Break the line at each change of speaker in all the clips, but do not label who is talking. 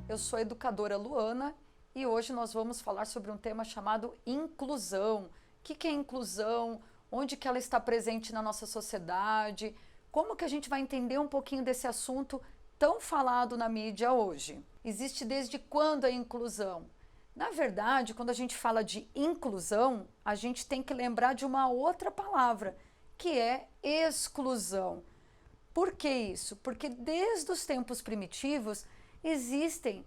eu sou a educadora Luana e hoje nós vamos falar sobre um tema chamado inclusão. O que é inclusão? Onde que ela está presente na nossa sociedade? Como que a gente vai entender um pouquinho desse assunto tão falado na mídia hoje? Existe desde quando a inclusão? Na verdade, quando a gente fala de inclusão, a gente tem que lembrar de uma outra palavra, que é exclusão. Por que isso? Porque desde os tempos primitivos existem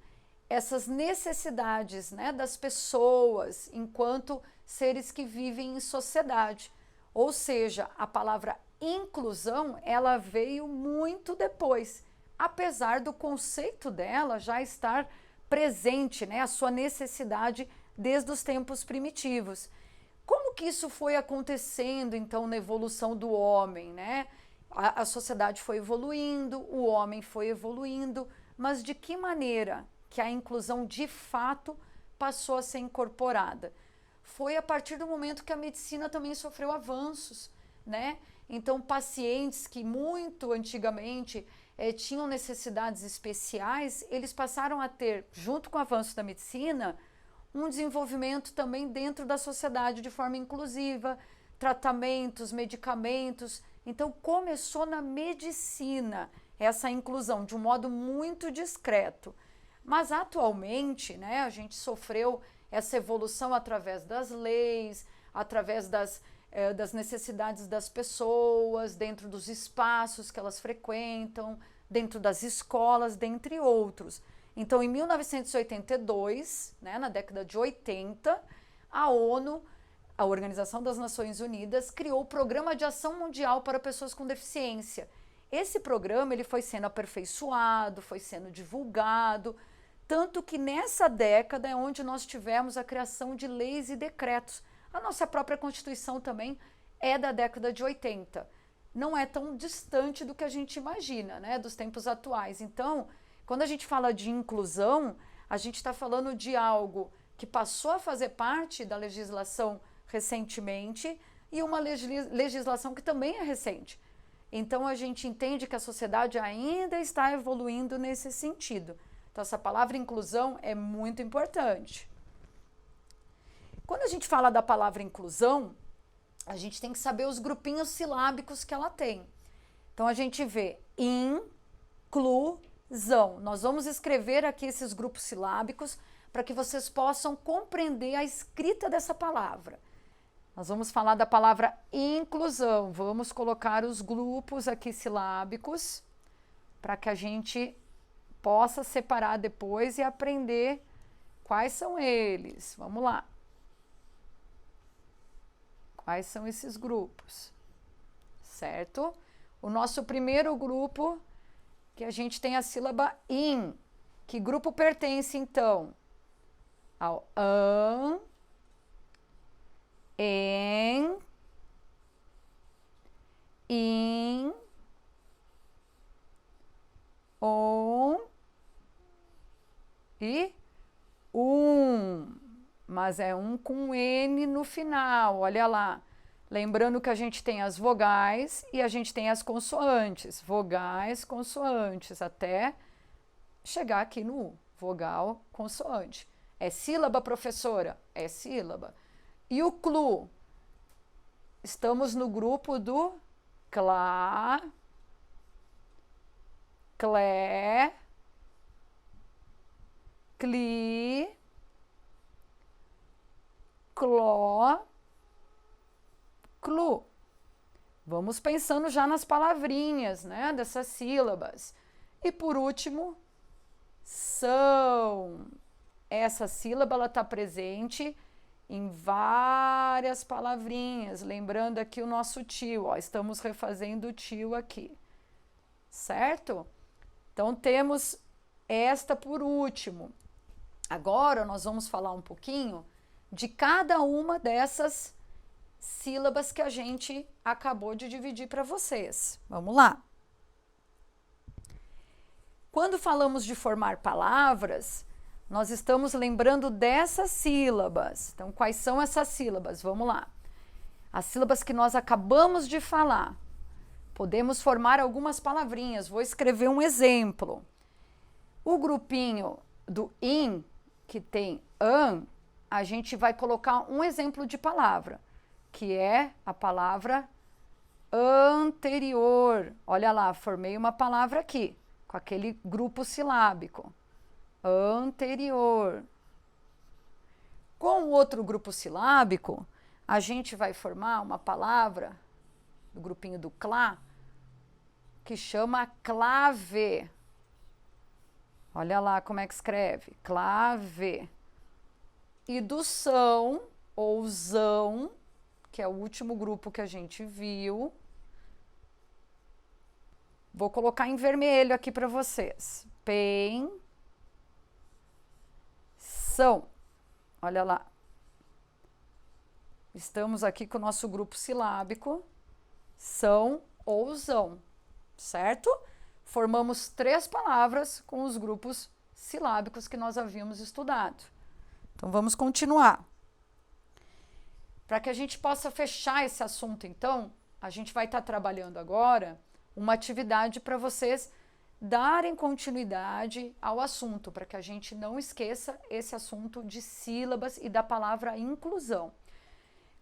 essas necessidades, né, das pessoas enquanto seres que vivem em sociedade. Ou seja, a palavra inclusão, ela veio muito depois, apesar do conceito dela já estar presente, né, a sua necessidade desde os tempos primitivos. Como que isso foi acontecendo, então, na evolução do homem, né? A sociedade foi evoluindo, o homem foi evoluindo, mas de que maneira que a inclusão de fato passou a ser incorporada? Foi a partir do momento que a medicina também sofreu avanços, né? Então, pacientes que muito antigamente tinham necessidades especiais, eles passaram a ter, junto com o avanço da medicina, um desenvolvimento também dentro da sociedade de forma inclusiva, tratamentos, medicamentos. Então, começou na medicina essa inclusão de um modo muito discreto. Mas, atualmente, né, a gente sofreu essa evolução através das leis, através das necessidades das pessoas, dentro dos espaços que elas frequentam, dentro das escolas, dentre outros. Então, em 1982, né, na década de 80, a ONU, a Organização das Nações Unidas, criou o Programa de Ação Mundial para Pessoas com Deficiência. Esse programa ele foi sendo aperfeiçoado, foi sendo divulgado, tanto que nessa década é onde nós tivemos a criação de leis e decretos. A nossa própria Constituição também é da década de 80. Não é tão distante do que a gente imagina, né, dos tempos atuais. Então, quando a gente fala de inclusão, a gente está falando de algo que passou a fazer parte da legislação recentemente e uma legislação que também é recente. Então, a gente entende que a sociedade ainda está evoluindo nesse sentido. Então, essa palavra inclusão é muito importante. Quando a gente fala da palavra inclusão, a gente tem que saber os grupinhos silábicos que ela tem. Então, a gente vê inclusão. Nós vamos escrever aqui esses grupos silábicos para que vocês possam compreender a escrita dessa palavra. Nós vamos falar da palavra inclusão. Vamos colocar os grupos aqui silábicos para que a gente possa separar depois e aprender quais são eles. Vamos lá. Quais são esses grupos? Certo? O nosso primeiro grupo, que a gente tem a sílaba in. Que grupo pertence, então? Ao an, en, in, on e mas é um com N no final, olha lá. Lembrando que a gente tem as vogais e a gente tem as consoantes. Vogais, consoantes, até chegar aqui no U. Vogal, consoante. É sílaba, professora? É sílaba. E o clu? Estamos no grupo do clá, clé, cli, cló, clu. Vamos pensando já nas palavrinhas, né, dessas sílabas. E por último, são. Essa sílaba ela está presente em várias palavrinhas. Lembrando aqui o nosso tio, ó, estamos refazendo o tio aqui, certo? Então temos esta por último. Agora nós vamos falar um pouquinho de cada uma dessas sílabas que a gente acabou de dividir para vocês. Vamos lá. Quando falamos de formar palavras, nós estamos lembrando dessas sílabas. Então, quais são essas sílabas? Vamos lá. As sílabas que nós acabamos de falar. Podemos formar algumas palavrinhas. Vou escrever um exemplo. O grupinho do in, que tem an, a gente vai colocar um exemplo de palavra, que é a palavra anterior. Olha lá, formei uma palavra aqui, com aquele grupo silábico. Anterior. Com o outro grupo silábico, a gente vai formar uma palavra do grupinho do clá, que chama clave. Olha lá como é que escreve, clave. E do são, ou zão, que é o último grupo que a gente viu. Vou colocar em vermelho aqui para vocês. Pen, são. Olha lá. Estamos aqui com o nosso grupo silábico, são ou zão, certo? Formamos 3 palavras com os grupos silábicos que nós havíamos estudado. Então, vamos continuar. Para que a gente possa fechar esse assunto, então, a gente vai estar trabalhando agora uma atividade para vocês darem continuidade ao assunto, para que a gente não esqueça esse assunto de sílabas e da palavra inclusão.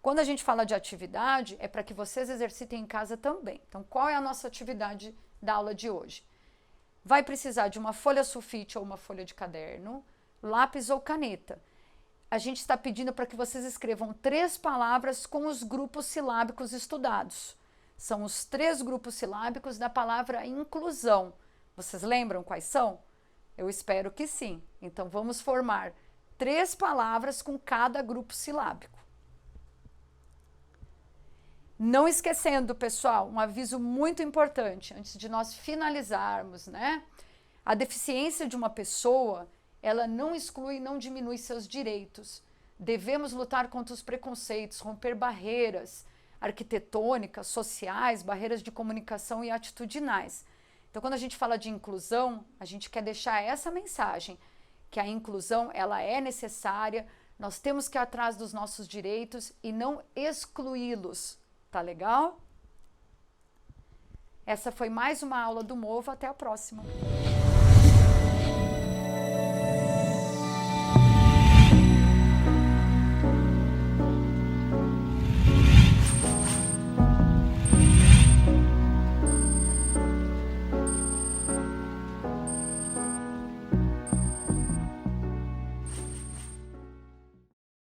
Quando a gente fala de atividade, é para que vocês exercitem em casa também. Então, qual é a nossa atividade da aula de hoje? Vai precisar de uma folha sulfite ou uma folha de caderno, lápis ou caneta. A gente está pedindo para que vocês escrevam 3 palavras com os grupos silábicos estudados. São os 3 grupos silábicos da palavra inclusão. Vocês lembram quais são? Eu espero que sim. Então, vamos formar 3 palavras com cada grupo silábico. Não esquecendo, pessoal, um aviso muito importante, antes de nós finalizarmos, né? A deficiência de uma pessoa, ela não exclui e não diminui seus direitos. Devemos lutar contra os preconceitos, romper barreiras arquitetônicas, sociais, barreiras de comunicação e atitudinais. Então, quando a gente fala de inclusão, a gente quer deixar essa mensagem, que a inclusão, ela é necessária, nós temos que ir atrás dos nossos direitos e não excluí-los. Tá legal? Essa foi mais uma aula do Movo. Até a próxima.